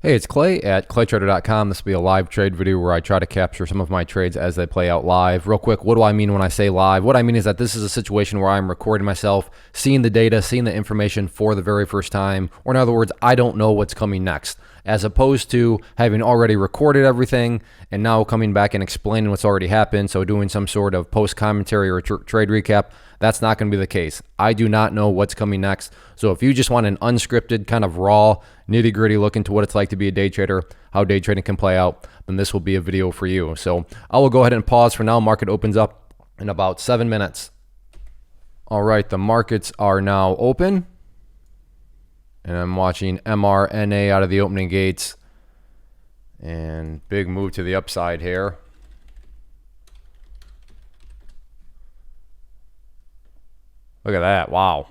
Hey, it's Clay at claytrader.com. This will be a live trade video where I try to capture some of my trades as they play out live. Real quick, what do I mean when I say live? What I mean is that this is a situation where I'm recording myself, seeing the data, seeing the information for the very first time, or in other words, I don't know what's coming next, as opposed to having already recorded everything and now coming back and explaining what's already happened. So doing some sort of post commentary or trade recap. That's not going to be the case. I do not know what's coming next. So if you just want an unscripted, kind of raw, nitty gritty look into what it's like to be a day trader, how day trading can play out, then this will be a video for you. So I will go ahead and pause for now. Market opens up in about 7 minutes. All right, the markets are now open. And I'm watching MRNA out of the opening gates. And big move to the upside here. Look at that. Wow.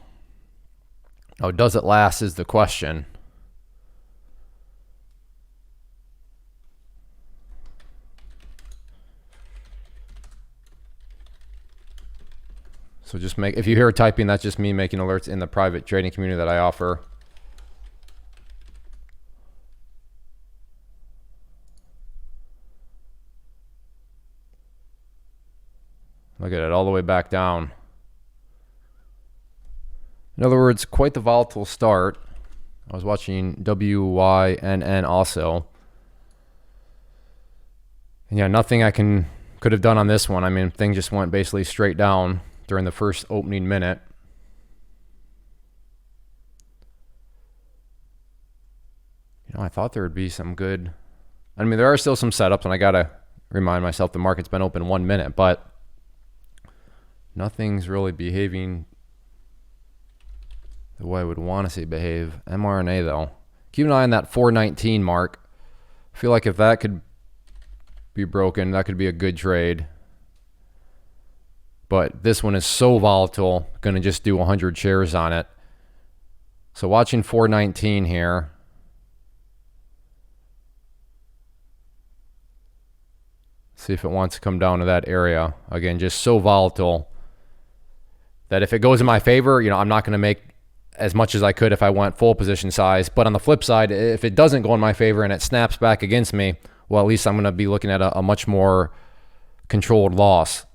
Oh, does it last is the question. So just if you hear typing, that's just me making alerts in the private trading community that I offer. Look at it, all the way back down. In other words, quite the volatile start. I was watching WYNN also. And yeah, nothing I could have done on this one. I mean, things just went basically straight down during the first opening minute. You know, I thought there would be some good... I mean, there are still some setups, and I got to remind myself the market's been open 1 minute, but nothing's really behaving the way I would want to see it behave. MRNA, though. Keep an eye on that 419 mark. I feel like if that could be broken, that could be a good trade. But this one is so volatile, going to just do 100 shares on it. So watching 419 here. See if it wants to come down to that area. Again, just so volatile that if it goes in my favor, you know, I'm not going to make as much as I could if I went full position size. But on the flip side, if it doesn't go in my favor and it snaps back against me, well, at least I'm going to be looking at a much more controlled loss.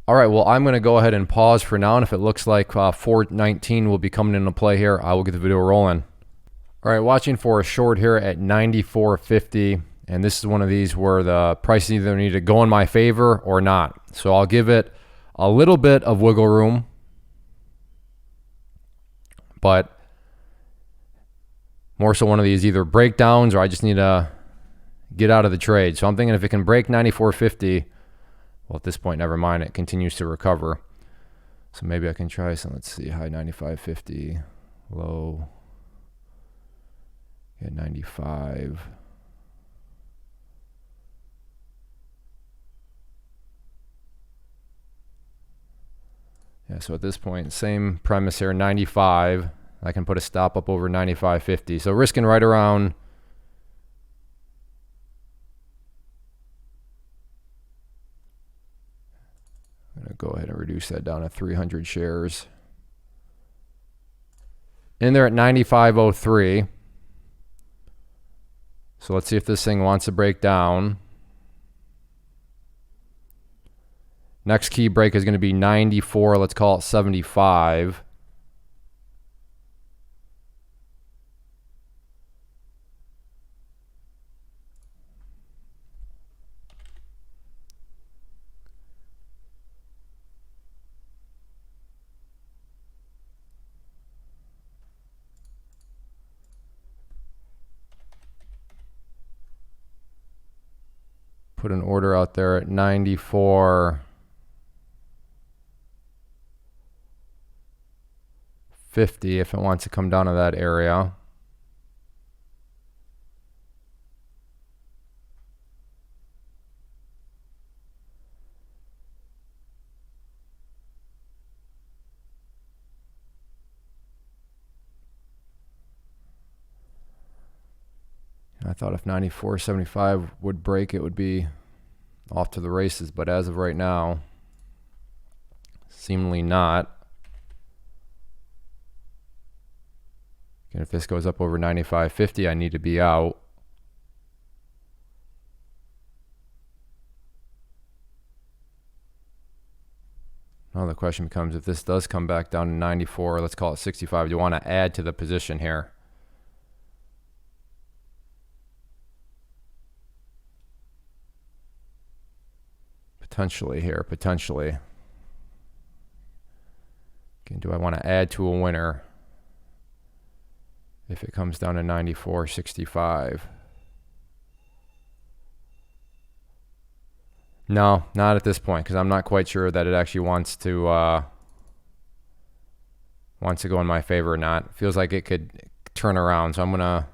All right, well, I'm going to go ahead and pause for now, and if it looks like 419 will be coming into play here, I will get the video rolling. All right, watching for a short here at 94.50, and this is one of these where the price either need to go in my favor or not. So I'll give it a little bit of wiggle room, but more so one of these either breakdowns or I just need to get out of the trade. So I'm thinking if it can break 94.50, well, at this point, never mind. It continues to recover. So maybe I can try some. Let's see. High 95.50. Low. Get 95. Yeah, so at this point, same premise here. 95. I can put a stop up over 95.50. So risking right around... I'm going to go ahead and reduce that down to 300 shares. In there at 95.03. So let's see if this thing wants to break down. Next key break is going to be 94. Let's call it 75. Put an order out there at 94.50 if it wants to come down to that area. I thought if 94.75 would break, it would be off to the races. But as of right now, Seemingly not. And if this goes up over 95.50, I need to be out. Now the question becomes, if this does come back down to 94, let's call it 65, do you want to add to the position here? Potentially here, potentially. Again, do I want to add to a winner if it comes down to 94.65? No, not at this point, because I'm not quite sure that it actually wants to go in my favor or not. It feels like it could turn around, so I'm gonna,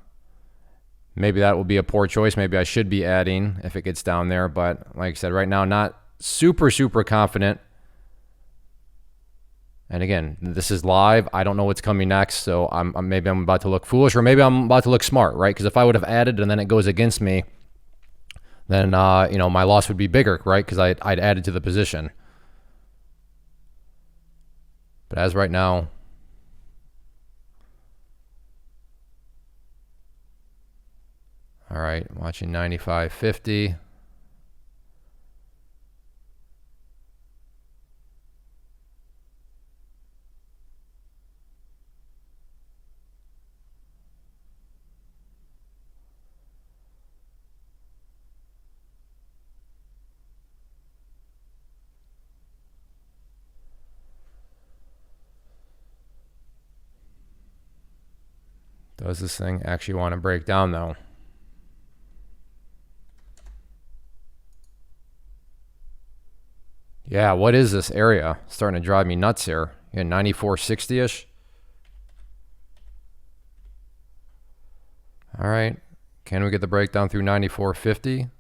maybe that will be a poor choice. Maybe I should be adding if it gets down there, but like I said, right now, not super confident. And again, this is live. I don't know what's coming next, so maybe I'm about to look foolish, or maybe I'm about to look smart, right? Because if I would have added and then it goes against me, then you know, my loss would be bigger, right? Because I'd added to the position. But as right now, all right, watching 95.50. Does this thing actually want to break down though? Yeah, what is this area? It's starting to drive me nuts here. Yeah, 94.60-ish. All right, can we get the breakdown through 94.50?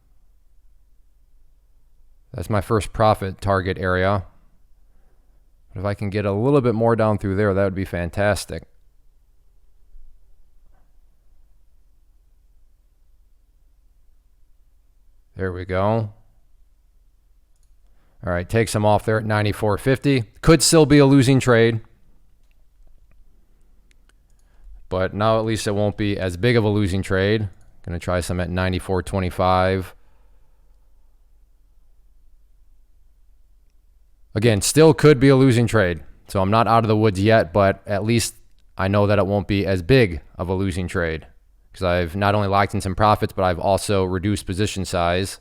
That's my first profit target area. But if I can get a little bit more down through there, that would be fantastic. There we go. All right, take some off there at 94.50. Could still be a losing trade. But now at least it won't be as big of a losing trade. Going to try some at 94.25. Again, still could be a losing trade. So I'm not out of the woods yet, but at least I know that it won't be as big of a losing trade, because I've not only locked in some profits, but I've also reduced position size.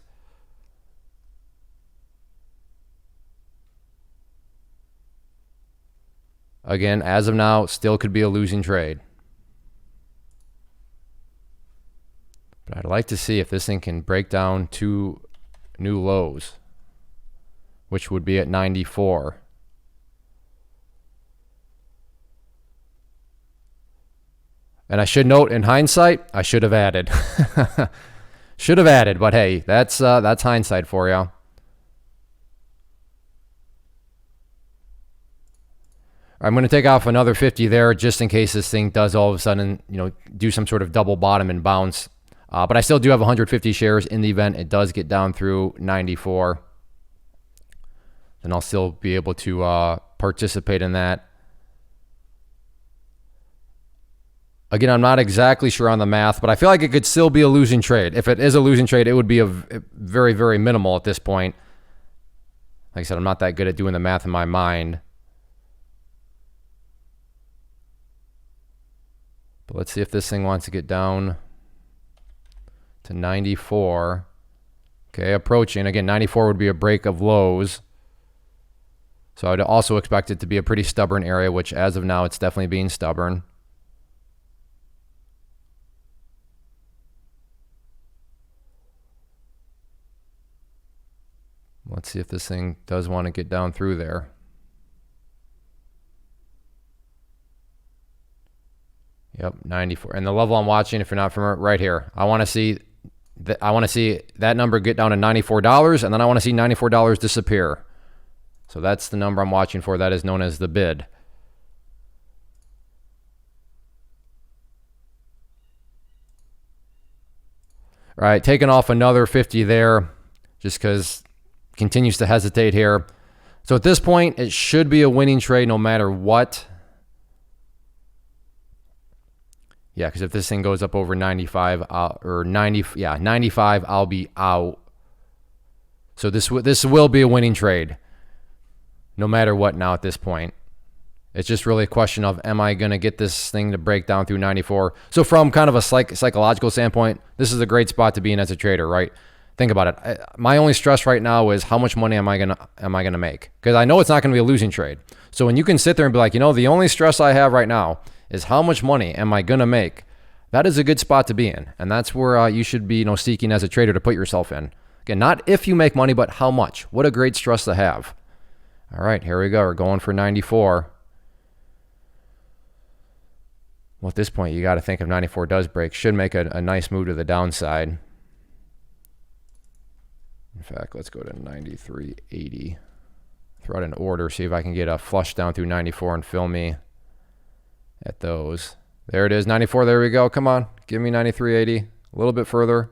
Again, as of now, still could be a losing trade. But I'd like to see if this thing can break down to new lows, which would be at 94. And I should note, in hindsight, I should have added. Should have added, but hey, that's hindsight for you. I'm going to take off another 50 there just in case this thing does all of a sudden, you know, do some sort of double bottom and bounce. But I still do have 150 shares in the event it does get down through 94. Then I'll still be able to participate in that. Again, I'm not exactly sure on the math, but I feel like it could still be a losing trade. If it is a losing trade, it would be a very, very minimal at this point. Like I said, I'm not that good at doing the math in my mind. But let's see if this thing wants to get down to 94. Okay, approaching. Again, 94 would be a break of lows. So I would also expect it to be a pretty stubborn area, which as of now, it's definitely being stubborn. Let's see if this thing does want to get down through there. Yep, 94. And the level I'm watching, if you're not familiar, right here. I want to see that number get down to $94, and then I want to see $94 disappear. So that's the number I'm watching for. That is known as the bid. All right, taking off another 50 there, just because continues to hesitate here. So at this point, it should be a winning trade no matter what. Yeah, because if this thing goes up over 95 or 90, yeah, 95, I'll be out. So this will be a winning trade no matter what now at this point. It's just really a question of, am I going to get this thing to break down through 94? So from kind of a psychological standpoint, this is a great spot to be in as a trader, right? Think about it. My only stress right now is how much money am I gonna make? Because I know it's not going to be a losing trade. So when you can sit there and be like, the only stress I have right now is how much money am I going to make? That is a good spot to be in, and that's where you should be, seeking as a trader to put yourself in. Again, not if you make money, but how much. What a great stress to have. All right, here we go. We're going for 94. Well, at this point, you got to think if 94 does break, should make a nice move to the downside. In fact, let's go to 93.80. Throw out an order, see if I can get a flush down through 94 and fill me at those. There it is, 94. There we go. Come on, give me 93.80. A little bit further.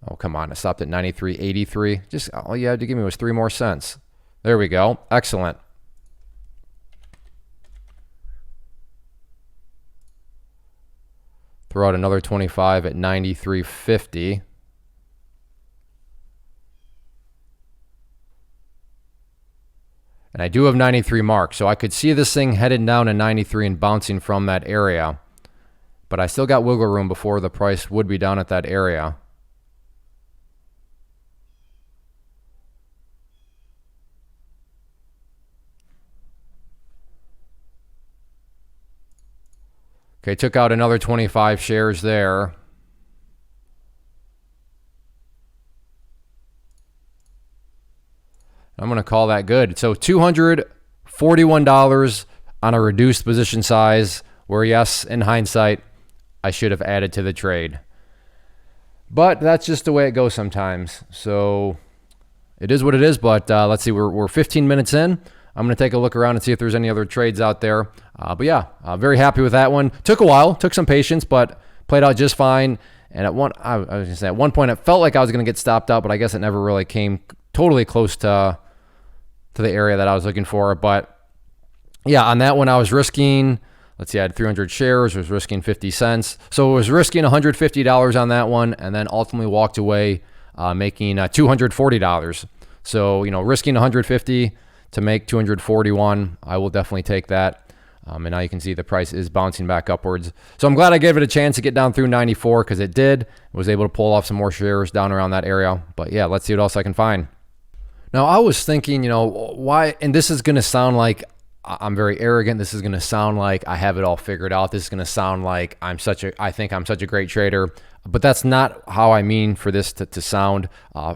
Oh, come on. I stopped at 93.83. Just all you had to give me was 3 more cents. There we go. Excellent. Throw out another 25 at 93.50. And I do have 93 marked, so I could see this thing headed down to 93 and bouncing from that area. But I still got wiggle room before the price would be down at that area. Okay, took out another 25 shares there. I'm going to call that good. So $241 on a reduced position size, where yes, in hindsight, I should have added to the trade. But that's just the way it goes sometimes. So it is what it is, but let's see, we're 15 minutes in. I'm going to take a look around and see if there's any other trades out there. But yeah, very happy with that one. Took a while, took some patience, but played out just fine. And at one point, it felt like I was going to get stopped out, but I guess it never really came totally close to the area that I was looking for. But yeah, on that one, I was risking, let's see, I had 300 shares, was risking 50 cents. So I was risking $150 on that one, and then ultimately walked away making $240. So, risking 150 to make 241, I will definitely take that. And now you can see the price is bouncing back upwards. So I'm glad I gave it a chance to get down through 94, because it did. Was able to pull off some more shares down around that area. But yeah, let's see what else I can find. Now, I was thinking, why, and this is going to sound like I'm very arrogant. This is going to sound like I have it all figured out. This is going to sound like I think I'm such a great trader. But that's not how I mean for this to sound.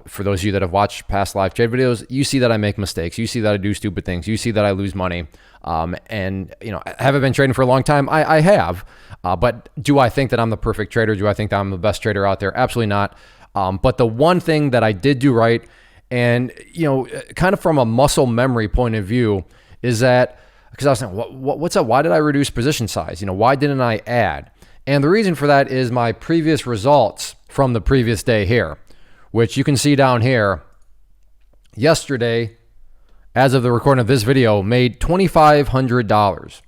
For those of you that have watched past live trade videos, you see that I make mistakes. You see that I do stupid things. You see that I lose money. And have I been trading for a long time? I have. But do I think that I'm the perfect trader? Do I think that I'm the best trader out there? Absolutely not. But the one thing that I did do right, and kind of from a muscle memory point of view, is that, because I was saying, what's up? Why did I reduce position size? Why didn't I add? And the reason for that is my previous results from the previous day here, which you can see down here. Yesterday, as of the recording of this video, made $2,500.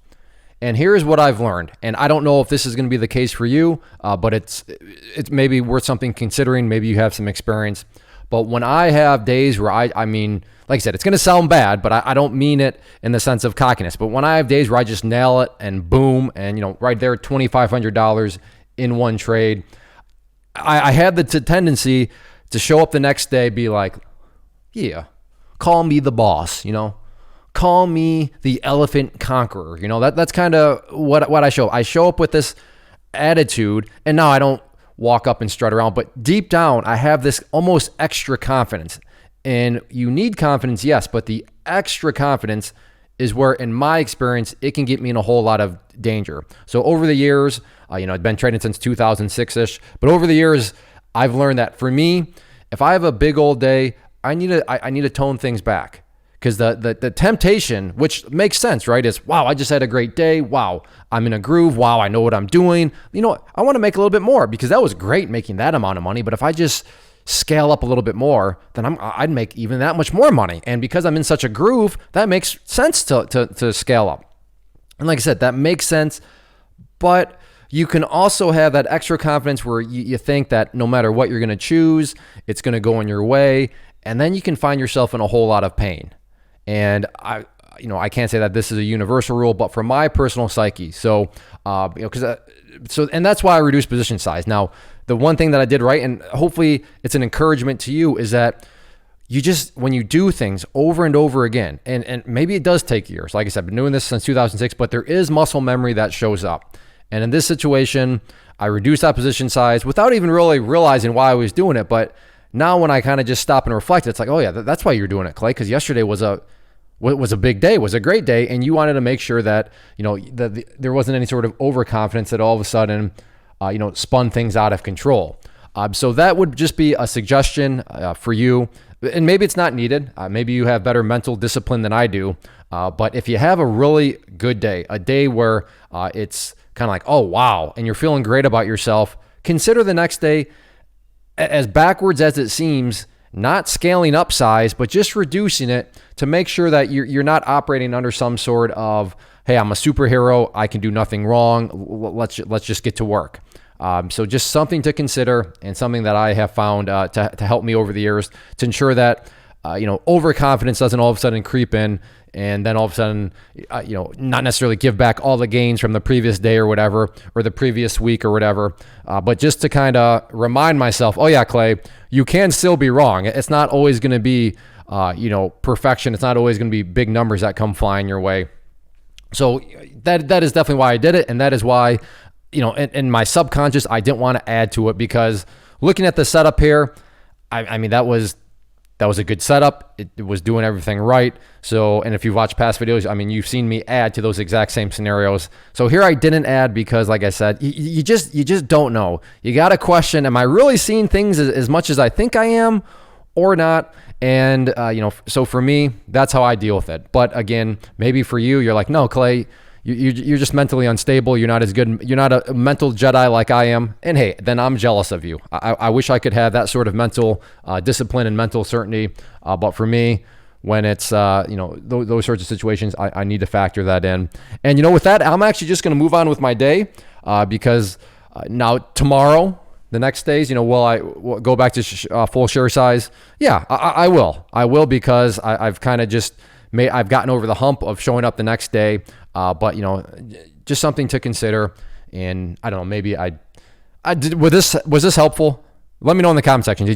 And here's what I've learned. And I don't know if this is going to be the case for you, but it's maybe worth something considering. Maybe you have some experience. But when I have days where I mean, like I said, it's going to sound bad, but I don't mean it in the sense of cockiness. But when I have days where I just nail it and boom, and right there, $2,500 in one trade, I had the tendency to show up the next day, be like, yeah, call me the boss, call me the elephant conqueror. That's kind of what I show. I show up with this attitude, and now I don't walk up and strut around, but deep down, I have this almost extra confidence. And you need confidence, yes, but the extra confidence is where, in my experience, it can get me in a whole lot of danger. So over the years, I've been trading since 2006-ish, but over the years, I've learned that for me, if I have a big old day, I need to tone things back. Because the temptation, which makes sense, right, is, wow, I just had a great day. Wow, I'm in a groove. Wow, I know what I'm doing. I want to make a little bit more, because that was great making that amount of money. But if I just scale up a little bit more, then I'd make even that much more money. And because I'm in such a groove, that makes sense to scale up. And like I said, that makes sense, but you can also have that extra confidence where you think that no matter what you're going to choose, it's going to go in your way. And then you can find yourself in a whole lot of pain. And I can't say that this is a universal rule, but for my personal psyche. So, and that's why I reduce position size. Now, the one thing that I did right, and hopefully it's an encouragement to you, is that when you do things over and over again, and maybe it does take years. Like I said, I've been doing this since 2006, but there is muscle memory that shows up. And in this situation, I reduced that position size without even really realizing why I was doing it. But now when I kind of just stop and reflect, it's like, oh yeah, that's why you're doing it, Clay, because yesterday was a big day, was a great day, and you wanted to make sure that that there wasn't any sort of overconfidence that all of a sudden spun things out of control. So that would just be a suggestion for you. And maybe it's not needed. Maybe you have better mental discipline than I do. But if you have a really good day, a day where it's kind of like, oh, wow, and you're feeling great about yourself, consider the next day, as backwards as it seems, not scaling up size, but just reducing it to make sure that you're not operating under some sort of, hey, I'm a superhero, I can do nothing wrong, let's just get to work. So just something to consider, and something that I have found to help me over the years to ensure that overconfidence doesn't all of a sudden creep in, and then all of a sudden not necessarily give back all the gains from the previous day or whatever, or the previous week or whatever, but just to kind of remind myself, oh yeah, Clay, you can still be wrong. It's not always going to be perfection. It's not always going to be big numbers that come flying your way. So that is definitely why I did it, and that is why in my subconscious, I didn't want to add to it, because looking at the setup here, I mean, that was a good setup. It was doing everything right. So, and if you've watched past videos, I mean, you've seen me add to those exact same scenarios. So here I didn't add because, like I said, you just don't know. You got to question, am I really seeing things as much as I think I am or not? And, so for me, that's how I deal with it. But again, maybe for you, you're like, no, Clay, you're just mentally unstable. You're not as good. You're not a mental Jedi like I am. And hey, then I'm jealous of you. I wish I could have that sort of mental discipline and mental certainty. But for me, when it's, those sorts of situations, I need to factor that in. And, with that, I'm actually just going to move on with my day because now tomorrow, the next days, will I go back to full share size? Yeah, I will. I will, because I've kind of just I've gotten over the hump of showing up the next day. But just something to consider. And I don't know, maybe I did. Was this helpful? Let me know in the comment section. Do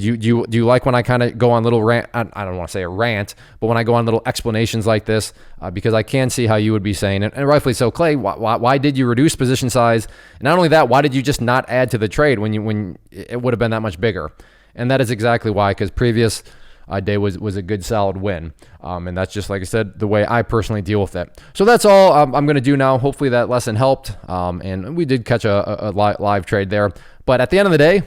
you like when I kind of go on little rant? I don't want to say a rant, but when I go on little explanations like this, because I can see how you would be saying it, and rightfully so. Clay, why did you reduce position size? And not only that, why did you just not add to the trade when it would have been that much bigger? And that is exactly why, because previous day was a good solid win. And that's just, like I said, the way I personally deal with it. So that's all I'm going to do now. Hopefully that lesson helped. And we did catch a live trade there. But at the end of the day,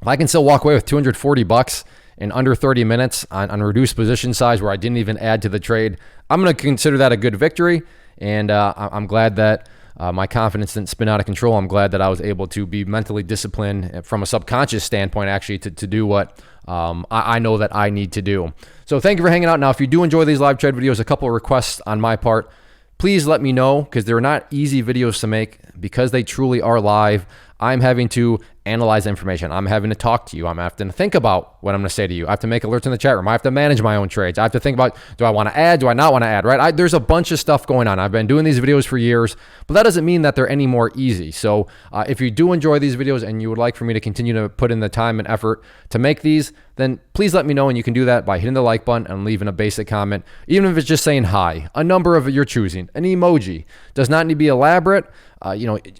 if I can still walk away with $240 in under 30 minutes on reduced position size where I didn't even add to the trade, I'm going to consider that a good victory. And I'm glad that my confidence didn't spin out of control. I'm glad that I was able to be mentally disciplined from a subconscious standpoint, actually, to do what I know that I need to do. So thank you for hanging out. Now, if you do enjoy these live trade videos, a couple of requests on my part. Please let me know, because they're not easy videos to make, because they truly are live. I'm having to analyze information. I'm having to talk to you. I'm having to think about what I'm going to say to you. I have to make alerts in the chat room. I have to manage my own trades. I have to think about, do I want to add? Do I not want to add, right? There's a bunch of stuff going on. I've been doing these videos for years, but that doesn't mean that they're any more easy. So if you do enjoy these videos and you would like for me to continue to put in the time and effort to make these, then please let me know. And you can do that by hitting the like button and leaving a basic comment, even if it's just saying hi, a number of your choosing, an emoji. Does not need to be elaborate.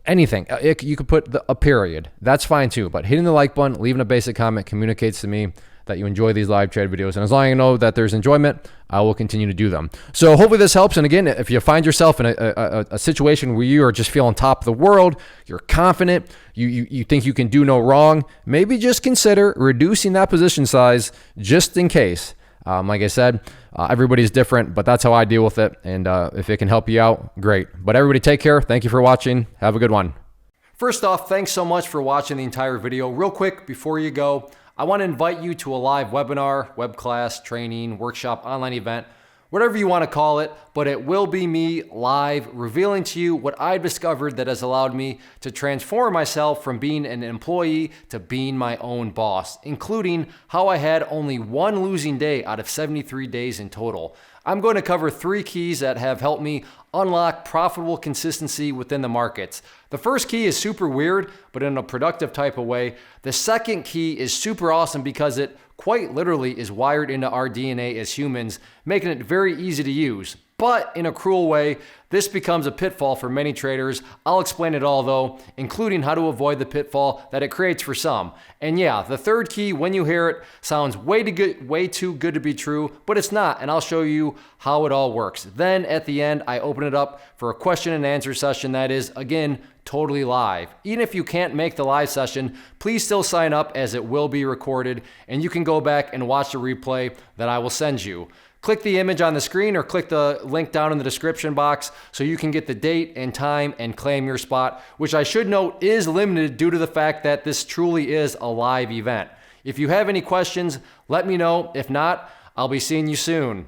Anything. You could put a period. That's fine too. But hitting the like button, leaving a basic comment communicates to me that you enjoy these live trade videos. And as long as I know that there's enjoyment, I will continue to do them. So hopefully this helps. And again, if you find yourself in a situation where you are just feeling top of the world, you're confident, you think you can do no wrong, maybe just consider reducing that position size just in case. Like I said, everybody's different, but that's how I deal with it. And if it can help you out, great. But everybody take care. Thank you for watching. Have a good one. First off, thanks so much for watching the entire video. Real quick, before you go, I want to invite you to a live webinar, web class, training, workshop, online event, whatever you want to call it, but it will be me live revealing to you what I've discovered that has allowed me to transform myself from being an employee to being my own boss, including how I had only one losing day out of 73 days in total. I'm going to cover 3 keys that have helped me unlock profitable consistency within the markets. The first key is super weird, but in a productive type of way. The second key is super awesome because it quite literally is wired into our DNA as humans, making it very easy to use. But in a cruel way, this becomes a pitfall for many traders. I'll explain it all though, including how to avoid the pitfall that it creates for some. And yeah, the third key, when you hear it, sounds way too good to be true, but it's not, and I'll show you how it all works. Then at the end, I open it up for a question and answer session that is, again, totally live. Even if you can't make the live session, please still sign up as it will be recorded, and you can go back and watch the replay that I will send you. Click the image on the screen or click the link down in the description box so you can get the date and time and claim your spot, which I should note is limited due to the fact that this truly is a live event. If you have any questions, let me know. If not, I'll be seeing you soon.